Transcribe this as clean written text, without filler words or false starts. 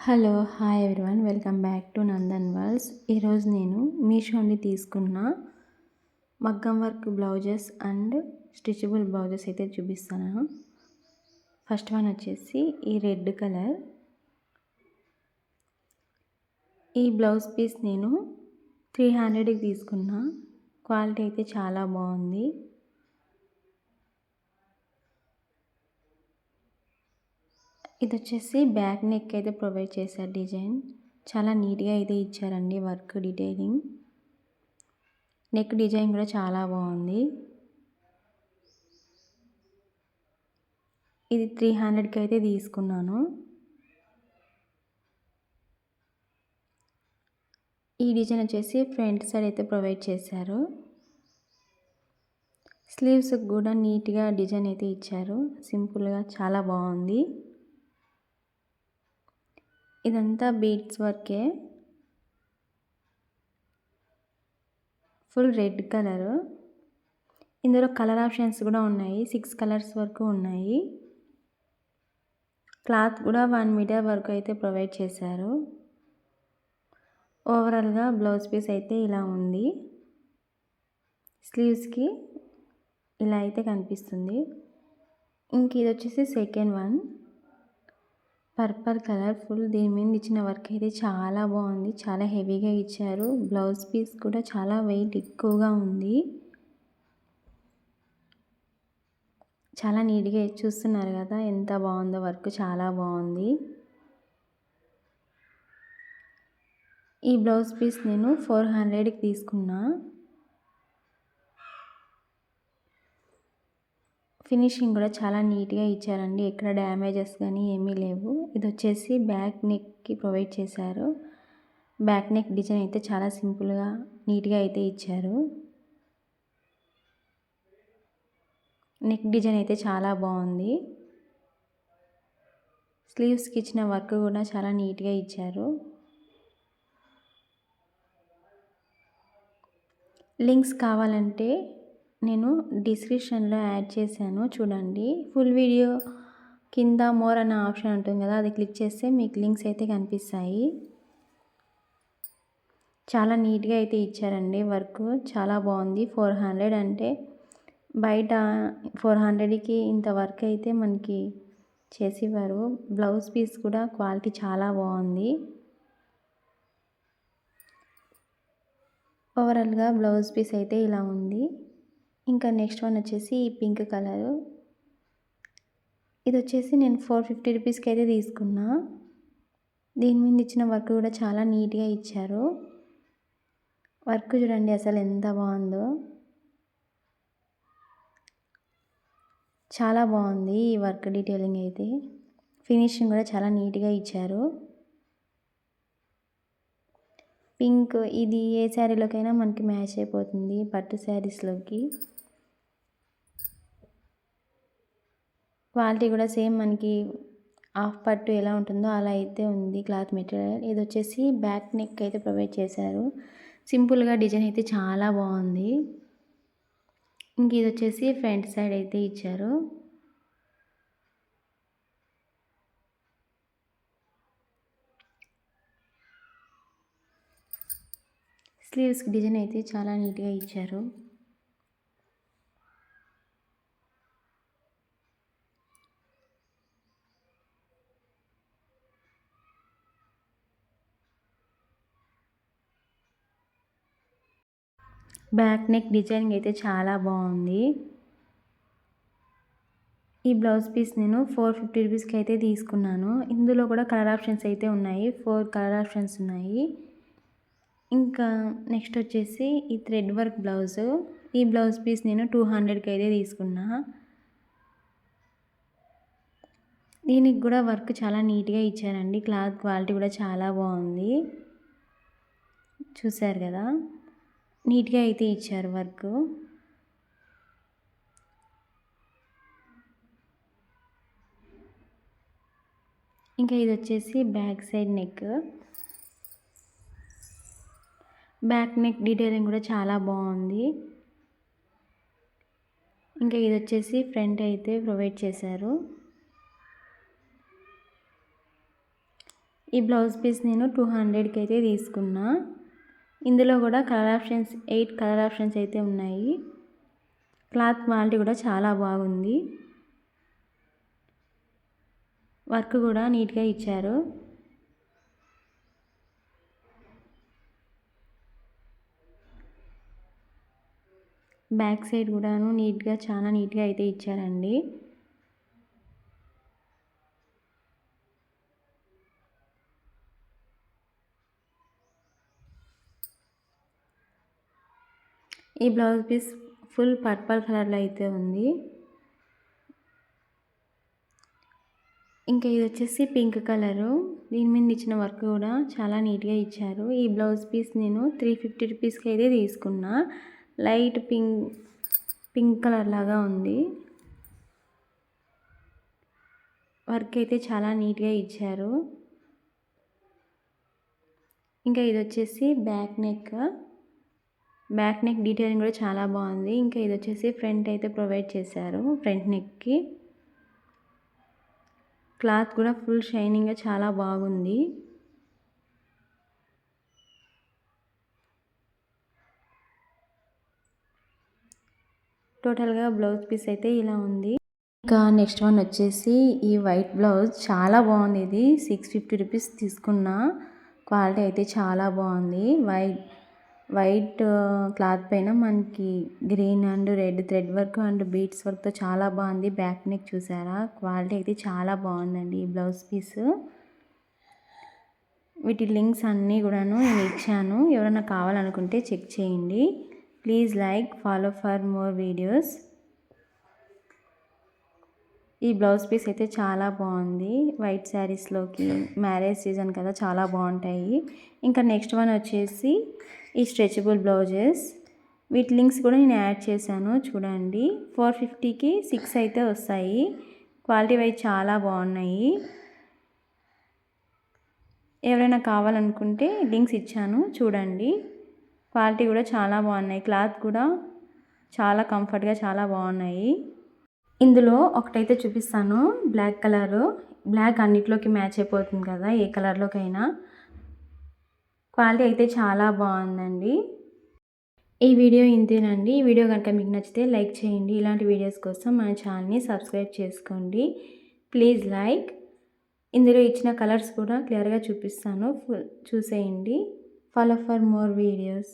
Hello hi everyone welcome back to Nandan world's. ఈరోజు నేను మీషో నుండి తీసుకున్న మగ్గం work blouses and stitchable blouses అయితే చూపిస్తాను. ఫస్ట్ వన్ వచ్చేసి ఈ రెడ్ కలర్. ఈ బ్లౌజ్ పీస్ నేను 300కి తీసుకున్నా. క్వాలిటీ అయితే చాలా బాగుంది. ఇది వచ్చేసి బ్యాక్ నెక్ అయితే ప్రొవైడ్ చేశారు. డిజైన్ చాలా నీట్గా అయితే ఇచ్చారండి. వర్క్ డీటెయిలింగ్, నెక్ డిజైన్ కూడా చాలా బాగుంది. ఇది 300కి అయితే తీసుకున్నాను. ఈ డిజైన్ వచ్చేసి ఫ్రంట్ సైడ్ అయితే ప్రొవైడ్ చేశారు. స్లీవ్స్ కూడా నీట్గా డిజైన్ అయితే ఇచ్చారు. సింపుల్గా చాలా బాగుంది. ఇదంతా బీడ్స్ వర్కే. Full red colour. ఇందులో కలర్ ఆప్షన్స్ కూడా ఉన్నాయి. 6 కలర్స్ వరకు ఉన్నాయి. క్లాత్ కూడా 1 మీటర్ వరకు అయితే ప్రొవైడ్ చేశారు. ఓవరాల్గా బ్లౌజ్ పీస్ అయితే ఇలా ఉంది. స్లీవ్స్కి ఇలా అయితే కనిపిస్తుంది. ఇంక ఇది వచ్చేసి second one, purple colour. Full దీని మీద ఇచ్చిన వర్క్ అయితే చాలా బాగుంది. చాలా హెవీగా ఇచ్చారు. బ్లౌజ్ పీస్ కూడా చాలా వెయిట్ ఎక్కువగా ఉంది. చాలా నీట్గా చూస్తున్నారు కదా ఎంత బాగుందో. వర్క్ చాలా బాగుంది. ఈ బ్లౌజ్ పీస్ నేను 400కి తీసుకున్నా. ఫినిషింగ్ కూడా చాలా నీట్గా ఇచ్చారండి. ఎక్కడ డ్యామేజెస్ కానీ ఏమీ లేవు. ఇది వచ్చేసి బ్యాక్ నెక్కి ప్రొవైడ్ చేశారు. బ్యాక్ నెక్ డిజైన్ అయితే చాలా సింపుల్గా నీట్గా అయితే ఇచ్చారు. నెక్ డిజైన్ అయితే చాలా బాగుంది. స్లీవ్స్కి ఇచ్చిన వర్క్ కూడా చాలా నీట్గా ఇచ్చారు. లింక్స్ కావాలంటే నేను డిస్క్రిప్షన్లో యాడ్ చేశాను, చూడండి. ఫుల్ వీడియో కింద మోర్ అనే ఆప్షన్ ఉంటుంది కదా, అది క్లిక్ చేస్తే మీకు లింక్స్ అయితే కనిపిస్తాయి. చాలా నీట్గా అయితే ఇచ్చారండి. వర్క్ చాలా బాగుంది. 400 అంటే బయట 400కి ఇంత వర్క్ అయితే మనకి చేసేవారు. బ్లౌజ్ పీస్ కూడా క్వాలిటీ చాలా బాగుంది. ఓవరాల్గా బ్లౌజ్ పీస్ అయితే ఇలా ఉంది. ఇంకా నెక్స్ట్ వన్ వచ్చేసి ఈ పింక్ కలరు. ఇది వచ్చేసి నేను 450 రూపీస్కి అయితే తీసుకున్నా. దీని మీద ఇచ్చిన వర్క్ కూడా చాలా నీట్గా ఇచ్చారు. వర్క్ చూడండి అసలు ఎంత బాగుందో. చాలా బాగుంది ఈ వర్క్ డీటెయిలింగ్ అయితే. ఫినిషింగ్ కూడా చాలా నీట్గా ఇచ్చారు. పింక్ ఇది ఏ శారీలోకైనా మనకి మ్యాచ్ అయిపోతుంది, పట్టు శారీస్లోకి. క్వాలిటీ కూడా సేమ్ మనకి హాఫ్ పట్టు ఎలా ఉంటుందో అలా అయితే ఉంది క్లాత్ మెటీరియల్. ఇది వచ్చేసి బ్యాక్ నెక్ అయితే ప్రొవైడ్ చేశారు. సింపుల్గా డిజైన్ అయితే చాలా బాగుంది. ఇంక ఇది వచ్చేసి ఫ్రంట్ సైడ్ అయితే ఇచ్చారు. స్లీవ్స్కి డిజైన్ అయితే చాలా నీట్గా ఇచ్చారు. బ్యాక్ నెక్ డిజైనింగ్ అయితే చాలా బాగుంది. ఈ బ్లౌజ్ పీస్ నేను 450 రూపీస్కి అయితే తీసుకున్నాను. ఇందులో కూడా కలర్ ఆప్షన్స్ అయితే ఉన్నాయి. 4 కలర్ ఆప్షన్స్ ఉన్నాయి. ఇంకా నెక్స్ట్ వచ్చేసి ఈ థ్రెడ్ వర్క్ బ్లౌజు. ఈ బ్లౌజ్ పీస్ నేను 200కి అయితే తీసుకున్నా. దీనికి కూడా వర్క్ చాలా నీట్గా ఇచ్చారండి. క్లాత్ క్వాలిటీ కూడా చాలా బాగుంది. చూసారు కదా నీట్గా అయితే ఇచ్చారు వర్క్. ఇంకా ఇది వచ్చేసి back side neck. Back neck detailing కూడా చాలా బాగుంది. ఇంకా ఇది వచ్చేసి ఫ్రంట్ అయితే ప్రొవైడ్ చేశారు. ఈ బ్లౌజ్ పీస్ నేను 200కి అయితే తీసుకున్నా. ఇందులో కూడా కలర్ ఆప్షన్స్ 8 కలర్ ఆప్షన్స్ అయితే ఉన్నాయి. క్లాత్ క్వాలిటీ కూడా చాలా బాగుంది. వర్క్ కూడా నీట్గా ఇచ్చారు. బ్యాక్ సైడ్ కూడాను నీట్గా చాలా నీట్గా అయితే ఇచ్చారండి. ఈ బ్లౌజ్ పీస్ ఫుల్ పర్పుల్ కలర్లో అయితే ఉంది. ఇంకా ఇది వచ్చేసి పింక్ కలరు. దీని మీద ఇచ్చిన వర్క్ కూడా చాలా నీట్గా ఇచ్చారు. ఈ బ్లౌజ్ పీస్ నేను 350 రూపీస్కి అయితే తీసుకున్నా. లైట్ పింక్ కలర్ లాగా ఉంది. వర్క్ అయితే చాలా నీట్గా ఇచ్చారు. ఇంకా ఇది వచ్చేసి బ్యాక్ నెక్ డీటెయిలింగ్ కూడా చాలా బాగుంది. ఇంకా ఇది వచ్చేసి ఫ్రంట్ అయితే ప్రొవైడ్ చేశారు. ఫ్రంట్ నెక్కి క్లాత్ కూడా ఫుల్ షైనింగ్గా చాలా బాగుంది. టోటల్గా బ్లౌజ్ పీస్ అయితే ఇలా ఉంది. ఇంకా నెక్స్ట్ వన్ వచ్చేసి ఈ వైట్ బ్లౌజ్ చాలా బాగుంది. ఇది 650 రూపీస్ తీసుకున్నా. క్వాలిటీ అయితే చాలా బాగుంది. వైట్ క్లాత్ పైన మనకి green and red thread work and beads వర్క్తో చాలా బాగుంది. బ్యాక్ నెక్ చూసారా, క్వాలిటీ అయితే చాలా బాగుందండి ఈ బ్లౌజ్ పీస్. వీటి లింక్స్ అన్నీ కూడాను నేను ఇచ్చాను. ఎవరైనా కావాలనుకుంటే చెక్ చేయండి. Please like, follow for more videos. ఈ బ్లౌజ్ పీస్ అయితే చాలా బాగుంది. వైట్ శారీస్లోకి మ్యారేజ్ సీజన్ కదా, చాలా బాగుంటాయి. ఇంకా నెక్స్ట్ వన్ వచ్చేసి ఈ స్ట్రెచబుల్ బ్లౌజెస్. వీటి లింక్స్ కూడా నేను యాడ్ చేశాను చూడండి. 450కి 6 అయితే వస్తాయి. క్వాలిటీ వైజ్ చాలా బాగున్నాయి. ఎవరైనా కావాలనుకుంటే లింక్స్ ఇచ్చాను చూడండి. క్వాలిటీ కూడా చాలా బాగున్నాయి. క్లాత్ కూడా చాలా కంఫర్ట్గా చాలా బాగున్నాయి. ఇందులో ఒకటైతే చూపిస్తాను. Black colour. బ్లాక్ అన్నిట్లోకి మ్యాచ్ అయిపోతుంది కదా, ఏ కలర్లోకైనా. క్వాలిటీ అయితే చాలా బాగుందండి. ఈ వీడియో ఇంతేనండి. ఈ వీడియో కనుక మీకు నచ్చితే లైక్ చేయండి. ఇలాంటి వీడియోస్ కోసం మన ఛానల్ని సబ్స్క్రైబ్ చేసుకోండి. Please like. ఇందులో ఇచ్చిన కలర్స్ కూడా క్లియర్గా చూపిస్తాను, చూసేయండి. Follow for more videos.